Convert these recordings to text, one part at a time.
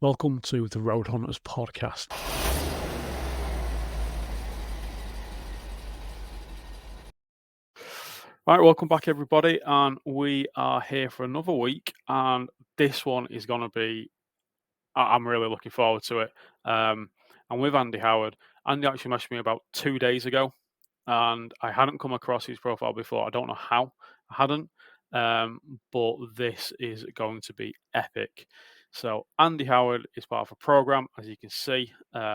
Welcome to the Road Hunters podcast. Right, welcome back, everybody, and we are here for another week. And this one is going to be, I'm really looking forward to it. I'm with Andy Howard. Andy actually messaged me about 2 days ago, and I hadn't come across his profile before. I don't know how I hadn't, but this is going to be epic. So Andy Howard is part of a program, as you can see, if you're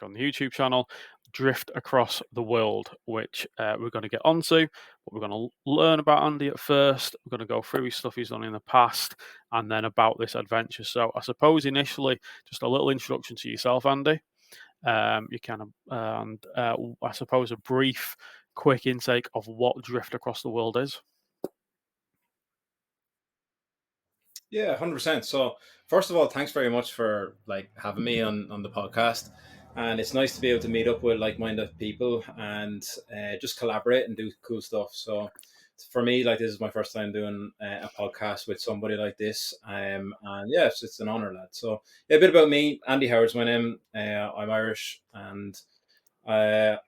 on the YouTube channel, Drift Across the World, which we're going to get onto. But we're going to learn about Andy at first. We're going to go through his stuff he's done in the past, and then about this adventure. So I suppose initially, just a little introduction to yourself, Andy. You kind of, and I suppose a brief, quick intake of what Drift Across the World is. Yeah, 100%. So, first of all, thanks very much for having me on the podcast. And it's nice to be able to meet up with like-minded people and just collaborate and do cool stuff. So, for me, this is my first time doing a podcast with somebody like this. And yeah, it's an honor, lad. So, yeah, a bit about me. Andy Howard's my name. I'm Irish, and I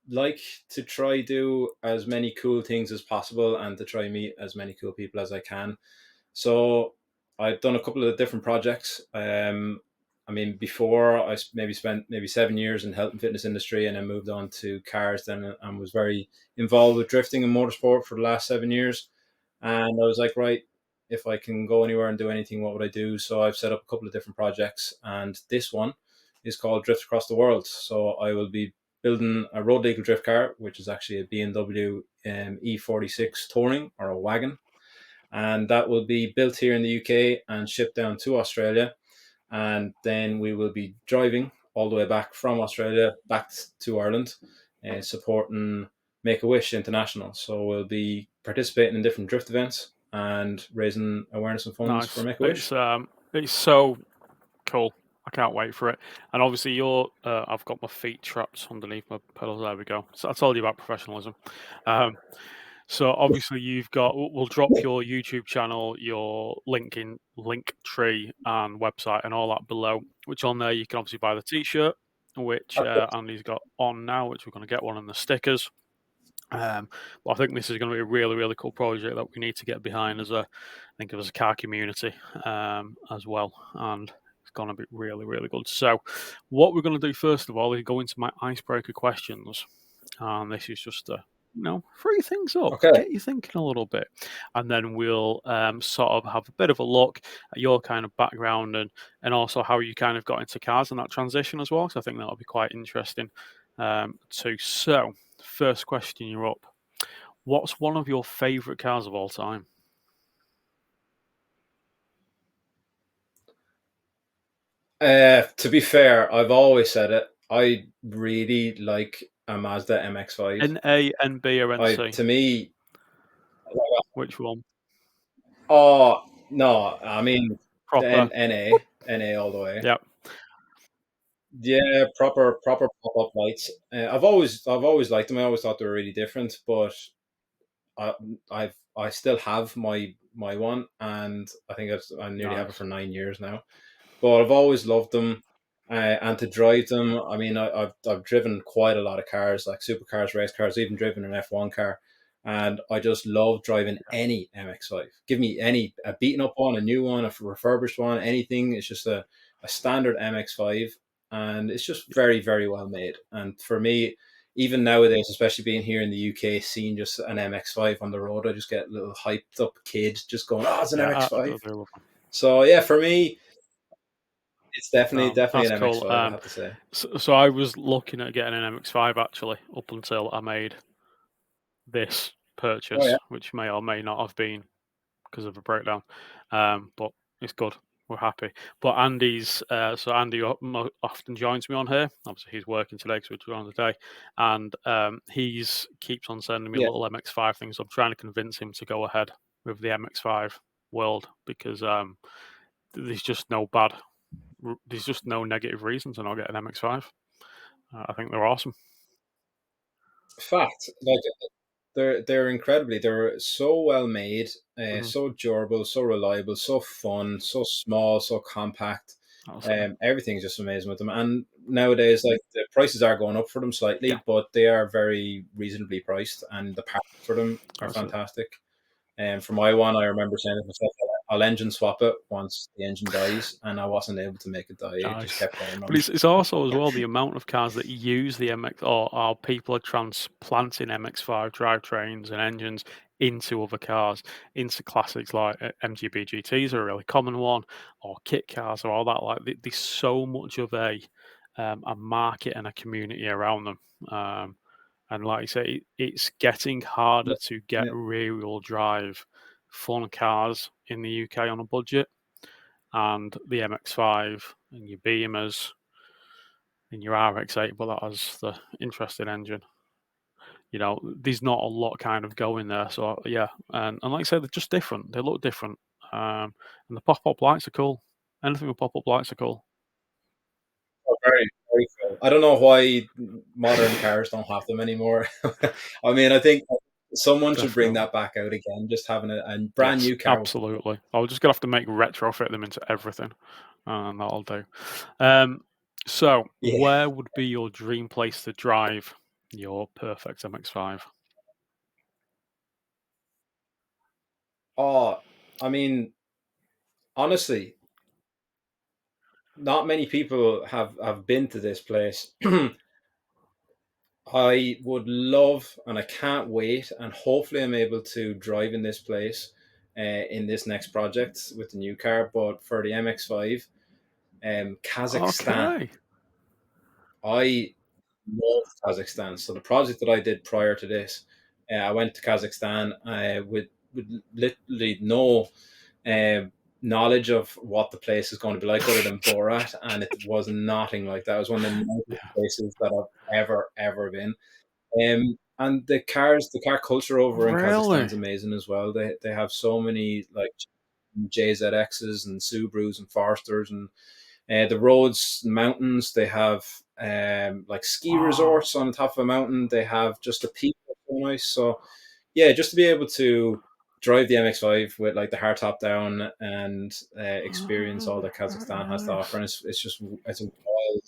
like to try do as many cool things as possible and to try meet as many cool people as I can. So I've done a couple of different projects. Before maybe spent maybe 7 years in the health and fitness industry, and then moved on to cars. Then and was very involved with drifting and motorsport for the last 7 years. And I was like, right, if I can go anywhere and do anything, what would I do? So I've set up a couple of different projects, and this one is called Drift Across the World. So I will be building a road legal drift car, which is actually a BMW E46 touring, or a wagon, and that will be built here in the UK and shipped down to Australia. And then we will be driving all the way back from Australia back to Ireland, supporting Make a Wish International. So we'll be participating in different drift events and raising awareness and funds for Nice. Make a Wish. It's so cool. I can't wait for it. And obviously, I've got my feet trapped underneath my pedals. There we go. So I told you about professionalism. So obviously, you've got. We'll drop your YouTube channel, your link tree, and website, and all that below. Which on there you can obviously buy the T-shirt, which Andy's got on now, which we're going to get one, and the stickers. But I think this is going to be a really, really cool project that we need to get behind as a car community as well, and it's going to be really, really good. So, what we're going to do first of all is go into my icebreaker questions, and this is just to free things up, Okay. get you thinking a little bit, and then we'll sort of have a bit of a look at your kind of background and also how you kind of got into cars and that transition as well. So I think that'll be quite interesting too. So, first question, you're up. What's one of your favourite cars of all time? To be fair, I've always said it. I really like a Mazda MX-5. NA, NB, or NC? To me, Which one? oh no, I mean the Proper. NA all the way. Yep. Yeah, proper pop up lights. I've always liked them. I always thought they were really different, but I I still have my one, and I think I nearly have it Nice. for 9 years now. But I've always loved them, and to drive them. I mean, I've driven quite a lot of cars, like supercars, race cars, even driven an F1 car, and I just love driving any MX-5. Give me a beaten up one, a new one, a refurbished one, anything. It's just a standard MX-5, and it's just very very well made. And for me, even nowadays, especially being here in the UK, seeing just an MX-5 on the road, I just get a little hyped up kid just going, "Oh, it's an Yeah, MX-5." absolutely love them. So yeah, for me, it's definitely That's an cool. MX-5, I have to say. So I was looking at getting an MX-5 actually up until I made this Oh yeah, purchase, which may or may not have been because of a breakdown. But it's good. We're happy. But Andy often joins me on here. Obviously, he's working today because we're on the day, and he's keeps on sending me yeah. little MX-5 things. I'm trying to convince him to go ahead with the MX-5 world because there's just no bad, there's just no negative reason to not get an MX-5. I think they're awesome. Fact. They're incredibly. They're so well made, Mhm. so durable, so reliable, so fun, so small, so compact. That's it. Everything's just amazing with them. And nowadays, like the prices are going up for them Yeah, slightly, but they are very reasonably priced, and the parts for them are that's it. fantastic. And for my one, I remember saying to myself, "I'll engine swap it once the engine dies," and I wasn't able to make it die. It just Nice. kept going But on. it's also as well the amount of cars that use the MX, or people are transplanting MX-5 drivetrains and engines into other cars, into classics like MGB GTs are a really common one, or kit cars or all that. Like there's so much of a market and a community around them. And like I say, it's getting harder Yeah, to get yeah. rear-wheel drive fun cars in the UK on a budget, and the MX-5 and your Beamers and your RX-8, but that has the interesting engine. There's not a lot kind of going there. So yeah, and like I said, they're just different. They look different, and the pop-up lights are cool. Anything with pop-up lights are cool. Oh, very, very cool. I don't know why modern cars don't have them anymore. I mean, I think someone should bring Definitely. that back out again. Just having a brand Yes, new car with pop-up. absolutely. I will just gonna have to make retrofit them into everything, and that'll do. Um, so Yeah. where would be your dream place to drive your perfect MX-5? Oh, I mean, honestly, not many people have been to this place. I would love, and I can't wait, and hopefully I'm able to drive in this place in this next project with the new car. But for the MX-5, Kazakhstan. Okay. I love Kazakhstan. So the project that I did prior to this, I went to Kazakhstan with literally no um, knowledge of what the place is going to be like other than Borat, and it was nothing like that. It was one of the nicest Yeah. places that I've ever been. And the car culture over in Kazakhstan Really? is amazing as well. They have so many like JZXs and Subarus and Foresters, and the roads, mountains. They have like ski Wow. resorts on top of a mountain. They have just the people are so nice. So yeah, just to be able to drive the MX-5 with like the hardtop down and experience all Oh, that Kazakhstan has to offer, nice. and it's a wild,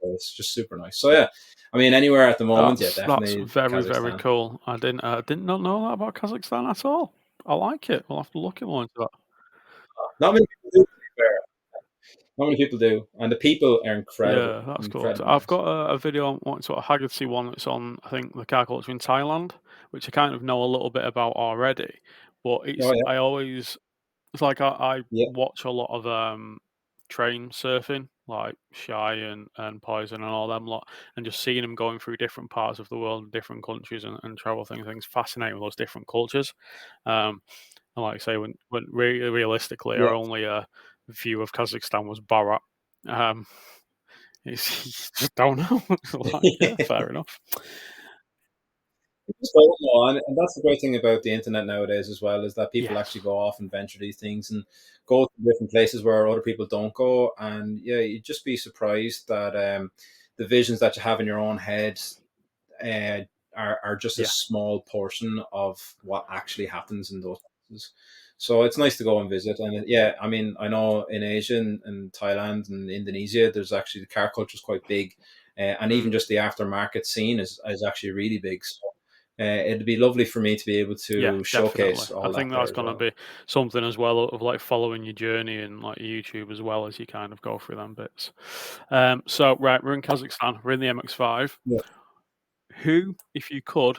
it's just super nice. So yeah, I mean anywhere at the moment, yeah, That's definitely very, very Kazakhstan. cool. I did not know that about Kazakhstan at all. I like it. We'll have to look more into that. Not many people do, to be fair. Not many people do, and the people are Yeah, that's cool. So incredibly I've nice. got a video on what sort of Haggerty one that's on, I think, the car culture in Thailand, which I kind of know a little bit about already. But Oh yeah, it's like I yeah, watch a lot of train surfing, like Shy and Poison and all them lot, and just seeing them going through different parts of the world, different countries, and travel things fascinating with those different cultures. Um, and like I say, when realistically, our yeah. only view of Kazakhstan was Barat. Um, it's, you just don't know. It's like, yeah, fair enough. Just don't know. And that's the great thing about the internet nowadays as well, is that people Yes. actually go off and venture these things and go to different places where other people don't go. And yeah, you'd just be surprised that the visions that you have in your own head uh, are just a Yeah. small portion of what actually happens in those places. So it's nice to go and visit. And yeah, I mean, I know in Asia and Thailand and Indonesia, there's actually the car culture is quite big, and even Mm. just the aftermarket scene is actually really big. So it'd be lovely for me to be able Yeah, to definitely. showcase I all that think there that's as gonna well. be something as well of like following your journey and like YouTube as well as you kind of go through them bits. So right, we're in Kazakhstan. We're in the MX-5. Yeah, Who, if you could,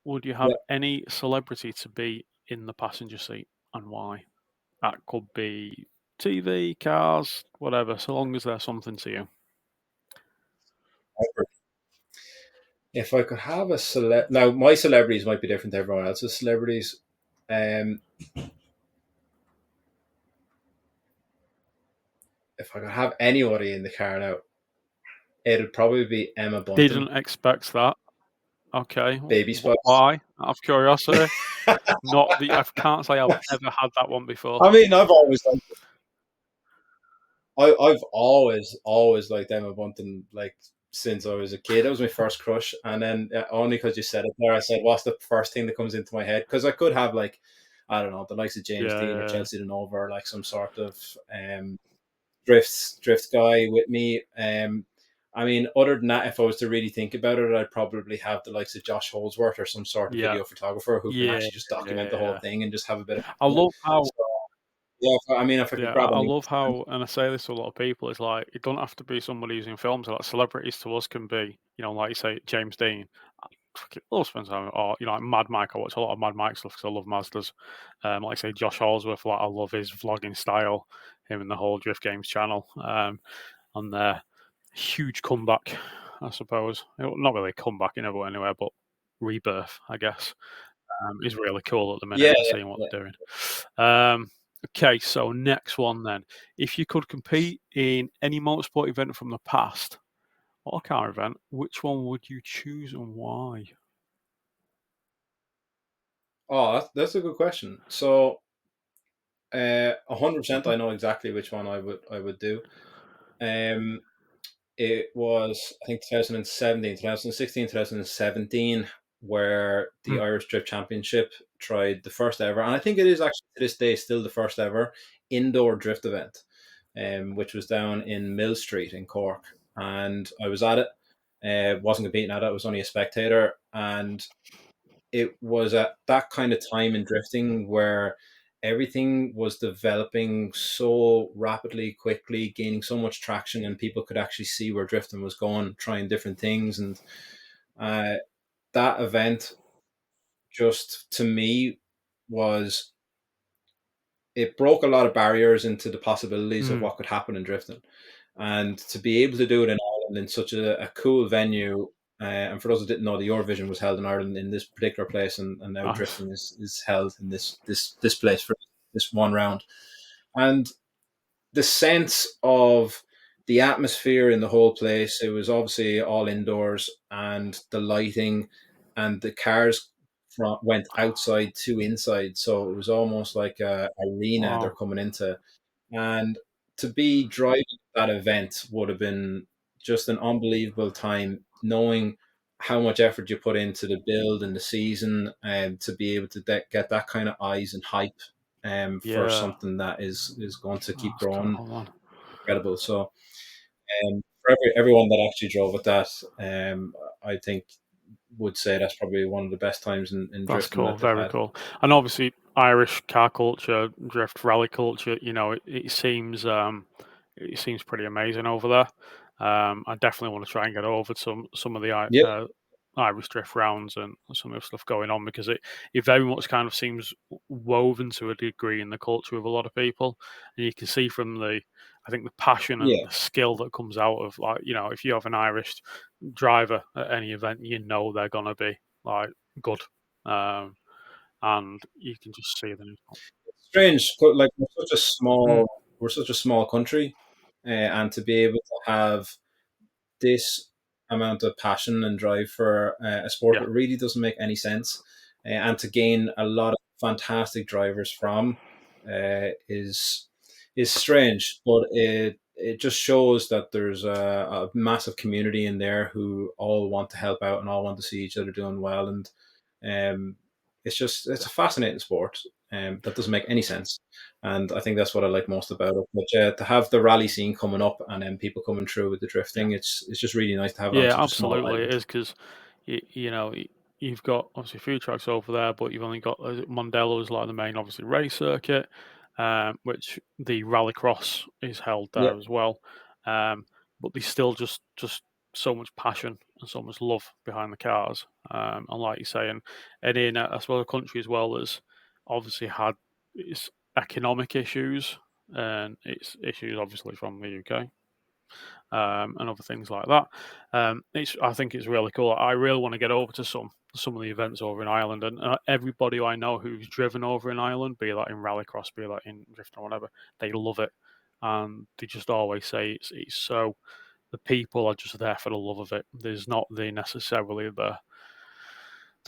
would you have yeah. any celebrity to be in the passenger seat and why? That could be TV, cars, whatever, so long as there's something to you. If I could have a now my celebrities might be different to everyone else's celebrities. Um, if I could have anybody in the car now, it'd probably be Emma Bunton, Didn't expect that. Okay, Baby Spice. why? Out of curiosity. Not the. I can't say I've ever had that one before. I mean, I've always liked Emma Bunton. Like since I was a kid. That was my first crush, and then only because you said it there, I said, "What's the first thing that comes into my head?" Because I could have like, I don't know, the likes of James Yeah, Dean or yeah, Chelsea Denova, like some sort of drift guy with me. I mean, other than that, if I was to really think about it, I'd probably have the likes of Josh Holdsworth or some sort of yeah, video photographer who can yeah, actually just document the whole yeah. thing and just have a bit of I fun. love how So yeah, I mean, if I could Yeah, grab I any, love how, and I say this to a lot of people, it's like it don't have to be somebody who's in films. Like celebrities to us can be, like you say, James Dean. I fucking love spending time, or like Mad Mike. I watch a lot of Mad Mike stuff because I love Mazdas. Like I say, Josh Holsworth. Like I love his vlogging style. Him and the whole Drift Games channel. And their huge comeback, I suppose. Not really a comeback, you know, but anywhere, but rebirth, I guess, is really cool at the minute yeah, and yeah, seeing what yeah. they're doing. Um, okay, so next one then. If you could compete in any motorsport event from the past or car event, which one would you choose and why? Oh, that's a good question. So, 100%, Mhm. I know exactly which one I would do. Um, it was, I think, 2017, 2016, 2017, where the Mm. Irish Drift Championship tried the first ever, and I think it is actually to this day still the first ever indoor drift event, which was down in Mill Street in Cork. And I was at it, wasn't competing at it, I was only a spectator. And it was at that kind of time in drifting where everything was developing so rapidly, quickly, gaining so much traction, and people could actually see where drifting was going, trying different things. And uh, that event, just to me, was it broke a lot of barriers into the possibilities of Mm. what could happen in drifting. And to be able to do it in Ireland in such a cool venue, and for those who didn't know, the Eurovision was held in Ireland in this particular place, and now Nice. drifting is held in this place for this one round. And the sense of the atmosphere in the whole place, it was obviously all indoors, and the lighting and the cars went outside to inside, so it was almost like a arena they're Wow. coming into. And to be driving that event would have been just an unbelievable time, knowing how much effort you put into the build and the season, and to be able to get that kind of eyes and hype, for Yeah. something that is going to keep That's growing, cool, man. incredible. So, for everyone that actually drove at that, I think would say that's probably one of the best times in That's drifting cool. that they've Very had. cool. And obviously, Irish car culture, drift rally culture. It seems pretty amazing over there. I definitely want to try and get over some of the Yeah, Irish drift rounds and some of the stuff going on because it very much kind of seems woven to a degree in the culture of a lot of people, and you can see from I think the passion and yeah. the skill that comes out of if you have an Irish driver at any event, they're gonna be like good, um, and you can just see them. Strange, like Mm, we're such a small country, and to be able to have this amount of passion and drive for a sport yeah, that really doesn't make any sense, and to gain a lot of fantastic drivers from, is strange, but it just shows that there's a massive community in there who all want to help out and all want to see each other doing well. And um, it's yeah, a fascinating sport, that doesn't make any sense. And I think that's what I like most about it. But to have the rally scene coming up and then people coming through with the yeah. drifting, it's just really nice to have it on Yeah, such a small absolutely, it island. is because you've got obviously food trucks over there, but you've only got Mondello's like the main obviously race circuit, which the rallycross is held Yeah, there as well. But there's still just so much passion and so much love behind the cars. And like you say, and in I suppose a country as well as obviously had its economic issues and its issues obviously from the UK, and other things like that. I think it's really cool. I really want to get over to some of the events over in Ireland, and everybody I know who's driven over in Ireland, be that in rallycross, be that in drifting or whatever, they love it, and they just always say it's so. The people are just there for the love of it. There's not necessarily the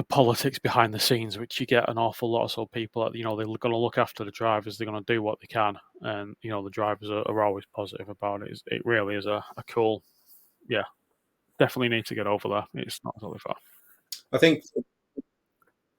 politics behind the scenes, which you get an awful lot of. So people, they're going to look after the drivers. They're going to do what they can, and the drivers are always positive about it. It really is a cool, yeah, definitely need to get over there. It's not totally far. I think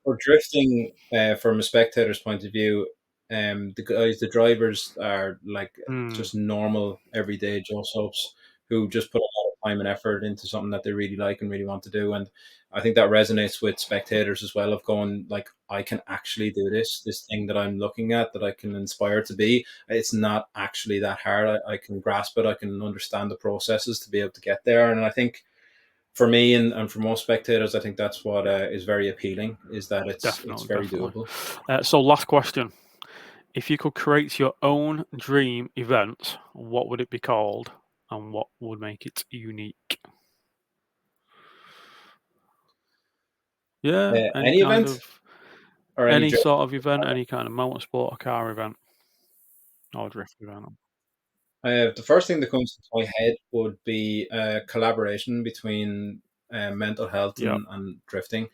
for drifting, from a spectator's point of view, the drivers are like Mm, just normal, everyday Joe Soaps who just put a lot of time and effort into something that they really like and really want to do. And I think that resonates with spectators as well, of going like, I can actually do this thing that I'm looking at, that I can inspire to be. It's not actually that hard. I can grasp it. I can understand the processes to be able to get there. And I think for me and for most spectators, I think that's what is very appealing, is that it's definitely, very definitely. doable. So last question. If you could create your own dream event, what would it be called and what would make it unique? Yeah, Any event or any any drift? sort of event, any kind of motorsport or car event or drift event. The first thing that comes to my head would be a collaboration between mental health Yeah, and drifting.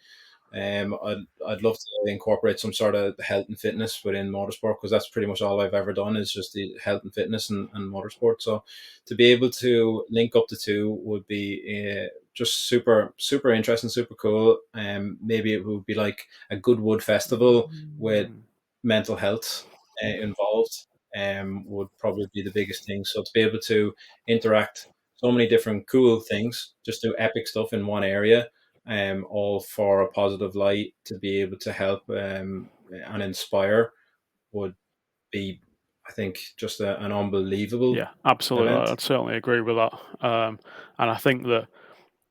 I'd love to incorporate some sort of health and fitness within motorsport, because that's pretty much all I've ever done is just the health and fitness and motorsport. So to be able to link up the two would be just super interesting, super cool. Maybe it would be like a Goodwood festival with mm, mental health involved. Would probably be the biggest thing. So to be able to interact so many different cool things, just do epic stuff in one area, all for a positive light, to be able to help and inspire, would be, I think, just an unbelievable yeah, absolutely. event. I'd certainly agree with that. And I think that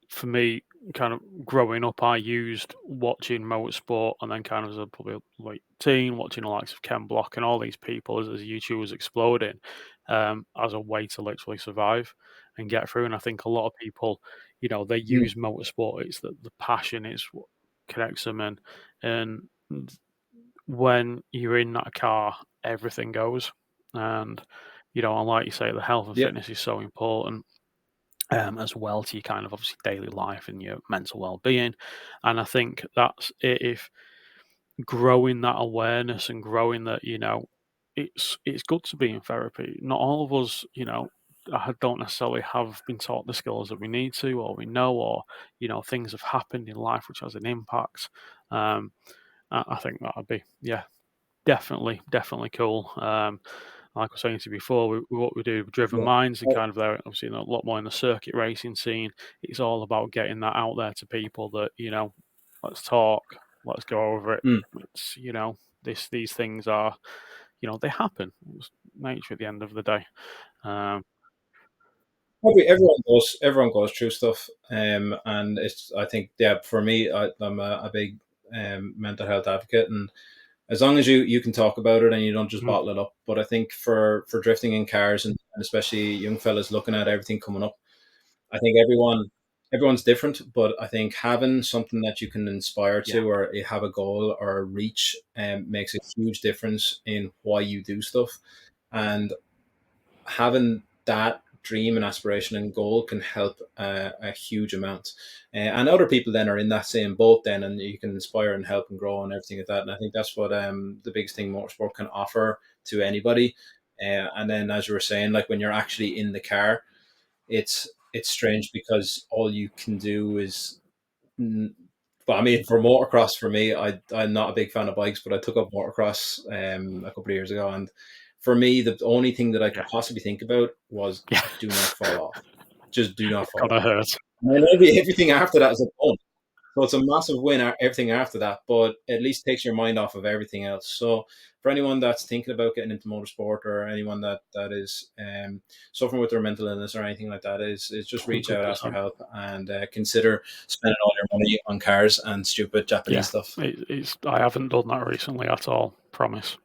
for me, kind of growing up, I used watching motorsport and then kind of as a probably late teen, watching the likes of Ken Block and all these people as YouTube was exploding, as a way to literally survive and get through. And I think a lot of people, they Mm, use motorsport. It's the passion is what connects them, and when you're in that car, everything goes. And and like you say, the health and yep. fitness is so important, as well to your kind of obviously daily life and your mental well-being. And I think that's if growing that awareness and growing that, it's good to be in therapy. Not all of us, don't necessarily have been taught the skills that we need to, or we know, or things have happened in life which has an impact. Um, I think that would be, yeah, definitely, definitely cool. Like I was saying to you before, what we do with Driven Yeah. Minds and Oh, kind of there, obviously, a lot more in the circuit racing scene. It's all about getting that out there to people that, let's talk, let's go over it. mm. It's, these things are, they happen. It's nature at the end of the day. Um, Everyone goes through stuff, and it's, I think, yeah, for me, I'm a big mental health advocate, and as long as you can talk about it and you don't just mm, bottle it up. But I think for drifting in cars, and especially young fellas looking at everything coming up, I think everyone's different, but I think having something that you can inspire yeah, to, or have a goal or reach, makes a huge difference in why you do stuff. And having that dream and aspiration and goal can help a huge amount. And other people then are in that same boat then, and you can inspire and help and grow and everything like that. And I think that's what the biggest thing motorsport can offer to anybody. And then, as you were saying, like when you're actually in the car, it's strange because all you can do is, mm, but I mean, for motocross, for me, I'm not a big fan of bikes, but I took up motocross a couple of years ago, and for me, the only thing that I could yeah, possibly think about was, yeah. do not fall off, just do not It's fall gonna off. hurt. And then everything after that is a bonus. So it's a massive win, everything after that, but at least takes your mind off of everything else. So for anyone that's thinking about getting into motorsport, or anyone that is suffering with their mental illness or anything like that, is just reach out, ask for 100%. help, and consider spending all your money on cars and stupid Yeah, Japanese stuff. I haven't done that recently at all. Promise.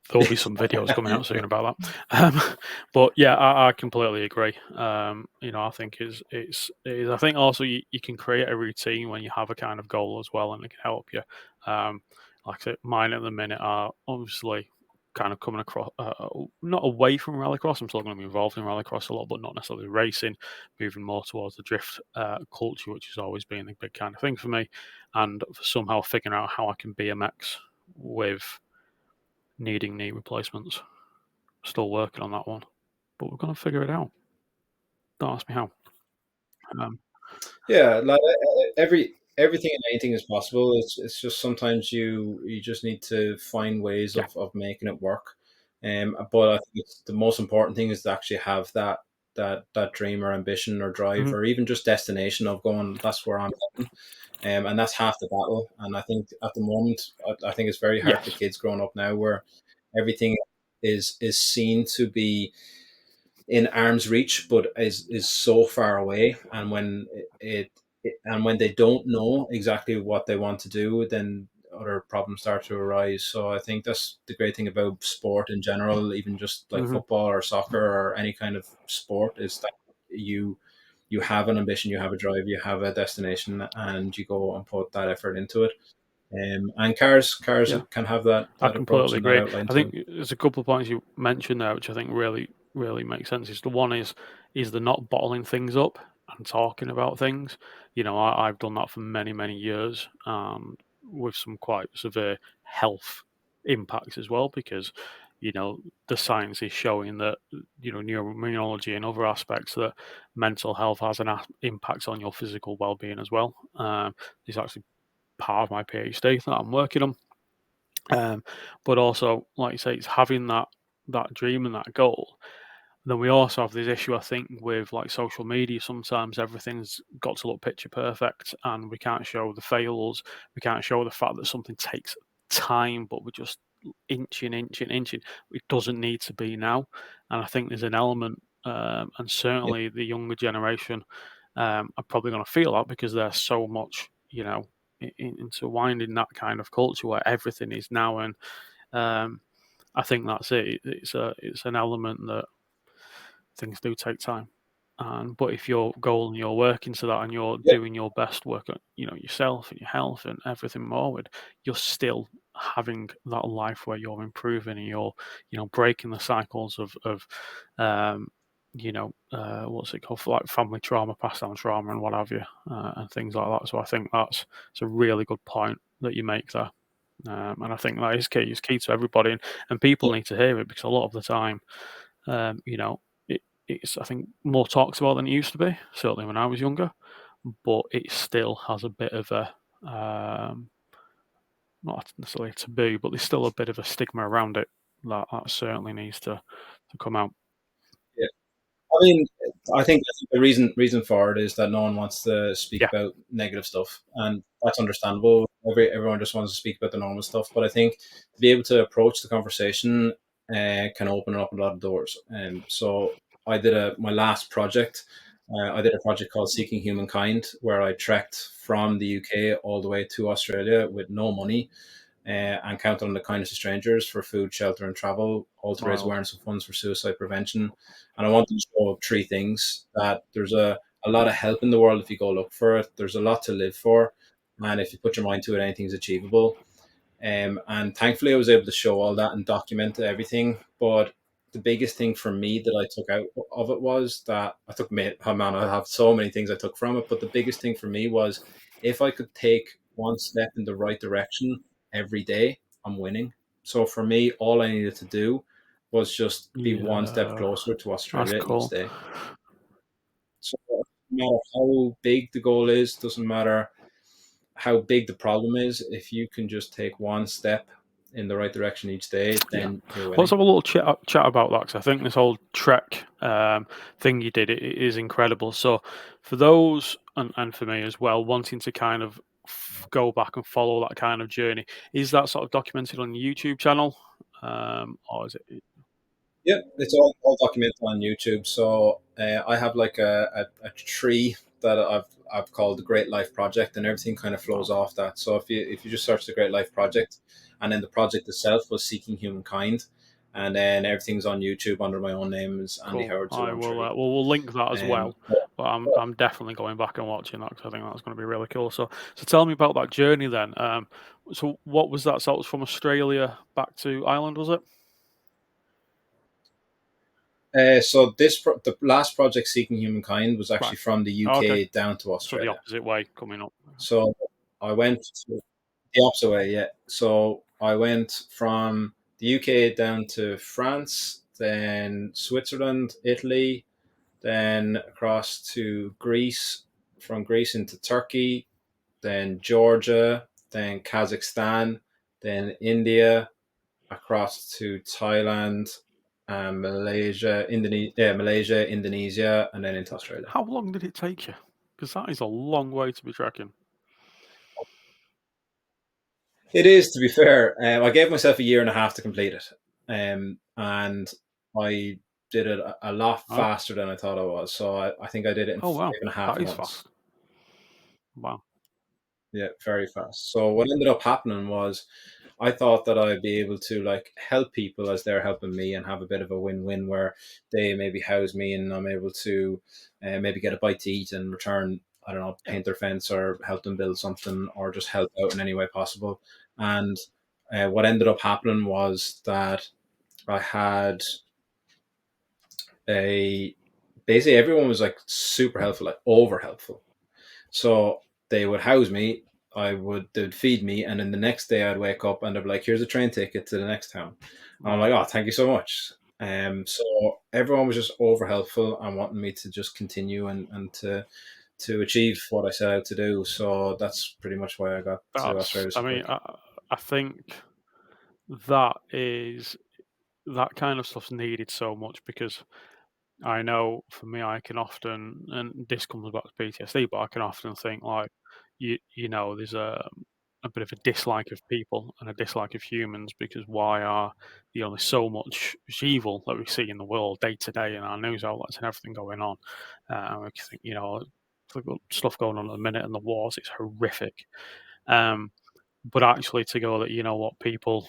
There'll be some videos coming out soon about that. But yeah, I completely agree. I think I think also you can create a routine when you have a kind of goal as well, and it can help you. Like I said, mine at the minute are obviously kind of coming across, not away from rallycross. I'm still going to be involved in rallycross a lot, but not necessarily racing. Moving more towards the drift culture, which has always been a big kind of thing for me, and somehow figuring out how I can BMX with needing knee replacements. Still working on that one, but we're gonna figure it out. Don't ask me how. Um, Yeah, like everything and anything is possible. It's just sometimes you just need to find ways yeah. of making it work. But I think the most important thing is to actually have that dream or ambition or drive Mhm. or even just destination of going. That's where I'm heading. And that's half the battle. And I think at the moment, I think it's very hard for Yes. kids growing up now where everything is seen to be in arm's reach, but is so far away. And when and when they don't know exactly what they want to do, then other problems start to arise. So I think that's the great thing about sport in general, even just like Mhm. football or soccer or any kind of sport, is that you you have an ambition, you have a drive, you have a destination, and you go and put that effort into it. And cars Yeah. can have I that approach completely and that agree. outline I think too. there's a couple of points you mentioned there, which I think really makes sense. Is the one is the not bottling things up and talking about things. I've done that for many years, with some quite severe health impacts as well, because you know the science is showing that neuroimmunology and other aspects that mental health has an impact on your physical well-being as well. It's actually part of my PhD that I'm working on. Um, but also, like you say, it's having that dream and that goal. Then we also have this issue, I think, with like social media. Sometimes everything's got to look picture perfect, and we can't show the fails. We can't show the fact that something takes time, but we're just inching. It doesn't need to be now, and I think there's an element, and Yeah, certainly the younger generation are probably going to feel that because they're so much, into winding that kind of culture where everything is now. And um, I think that's it. It's an element that things do take time. And but if your goal and you're working to that and you're yeah, doing your best work on, yourself and your health and everything forward, you're still having that life where you're improving and you're, breaking the cycles of what's it called, like family trauma, passed down trauma and what have you, and things like that. So I think that's it's a really good point that you make there. And I think that is key. It's key to everybody, and people yeah. need to hear it because a lot of the time, um, you know, it's I think more talked about than it used to be. Certainly when I was younger, but it still has a bit of a not necessarily a taboo, but there's still a bit of a stigma around it that certainly needs to come out. Yeah. I mean, I think the reason for it is that no one wants to speak Yeah, about negative stuff, and that's understandable. Everyone just wants to speak about the normal stuff, but I think to be able to approach the conversation can open up a lot of doors. So I did my last project. I did a project called Seeking Humankind, where I trekked from the UK all the way to Australia with no money and count on the kindness of strangers for food, shelter, and travel, all to raise well, awareness of funds for suicide prevention. And I want to show three things: that there's a lot of help in the world if you go look for it. There's a lot to live for, and if you put your mind to it, anything's achievable. And thankfully, I was able to show all that and document everything. But the biggest thing for me that I took out of it was that I took, oh man, I have so many things I took from it. But the biggest thing for me was if I could take one step in the right direction every day, I'm winning. So for me, all I needed to do was just be one step yeah, closer to that's Australia each cool. day. So no matter how big the goal is, doesn't matter how big the problem is, if you can just take one step in the right direction each day, Yeah. then you're Let's winning. have a little chat about that because I think this whole trek thing you did it is incredible. So, for those and for me as well, wanting to kind of go back and follow that kind of journey, is that sort of documented on your YouTube channel, or is it? Yep, it's all documented on YouTube. So I have like a tree that I've called the Great Life Project, and everything kind of flows Wow, off that. So if you just search the Great Life Project, and then the project itself was Seeking Humankind, and then everything's on YouTube under my own name is Andy cool. Howard two I one will. three. We'll link that as Um, well. But I'm definitely going back and watching that because I think that's going to be really cool. So tell me about that journey then. So what was that? So it was from Australia back to Ireland, was it? so the last project, Seeking Humankind, was Right. actually from the Okay. UK down to So the Australia. opposite way coming up. So I went to the opposite way, yeah. So I went from the UK down to France, then Switzerland, Italy, then across to Greece, from Greece into Turkey, then Georgia, then Kazakhstan, then India, across to Thailand, Malaysia, Indonesia, and then into Australia. How long did it take you? Because that is a long way to be trekking. It is, to be fair. I gave myself a year and a half to complete it, and I did it a lot Right? faster than I thought I was. So I think I did it in Oh five wow, and a half that is months. fast. Wow. Yeah, very fast. So what ended up happening was I thought that I'd be able to like help people as they're helping me and have a bit of a win-win where they maybe house me and I'm able to maybe get a bite to eat and return, I don't know, Yeah. paint their fence or help them build something or just help out in any way possible. And what ended up happening was that I had a basically everyone was like super helpful, like over helpful. So they would house me. They'd feed me, and then the next day I'd wake up and they'd be like, "Here's a train ticket to the next town." And I'm Wow. like, "Oh, thank you so much." So everyone was just over helpful and wanting me to just continue and to achieve what I set out to do. So that's pretty much why I got to That's. Australia I so mean, quick. I think that is that kind of stuff's needed so much because I know for me, I can often, and this comes back to PTSD, but I can often think like, there's a bit of a dislike of people and a dislike of humans because why are only so much evil that we see in the world day to day in our news outlets and everything going on. And we can think, the stuff going on at the minute and the wars, it's horrific. Um, but actually, to go that what people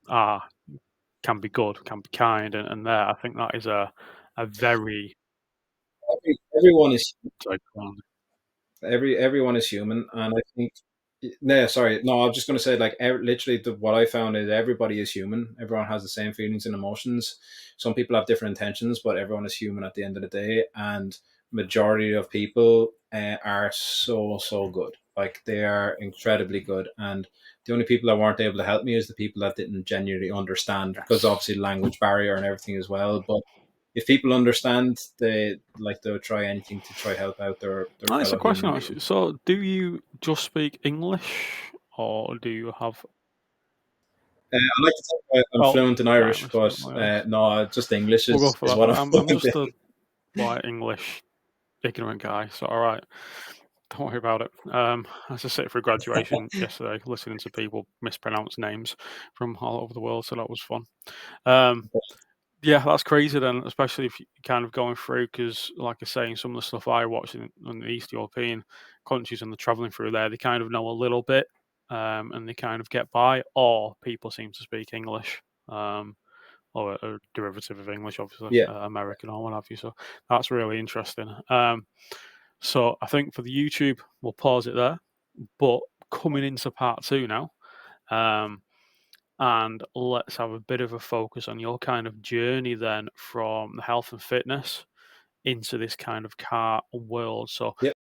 are can be good, can be kind, and there, I think that is a very Everyone is sorry, go on. everyone is human, and I think no, sorry, no, I was just going to say like literally what I found is everybody is human. Everyone has the same feelings and emotions. Some people have different intentions, but everyone is human at the end of the day. And majority of people are so good. Like they are incredibly good, and the only people that weren't able to help me is the people that didn't genuinely understand, because Yes. obviously language barrier and everything as well. But if people understand, they'll try anything to try help out their It's a fellow question human actually. being. So, do you just speak English, or do you have? I like to think I'm Well, fluent in right, Irish, let's but go, yeah. no, just English We'll go is, for is that. what I'm I'm fluent just a in. white English ignorant guy, so all right. Don't worry about it. I was just sitting for graduation yesterday, listening to people mispronounce names from all over the world, so that was fun. Um, Yeah, that's crazy then, especially if you're kind of going through because, like I say, in some of the stuff I watch in the East European countries and they're traveling through there, they kind of know a little bit, and they kind of get by, or people seem to speak English, or a derivative of English, obviously, Yeah, American or what have you. So that's really interesting. So I think for the YouTube, we'll pause it there. But coming into part two now, um, and let's have a bit of a focus on your kind of journey then from the health and fitness into this kind of car world. So yeah.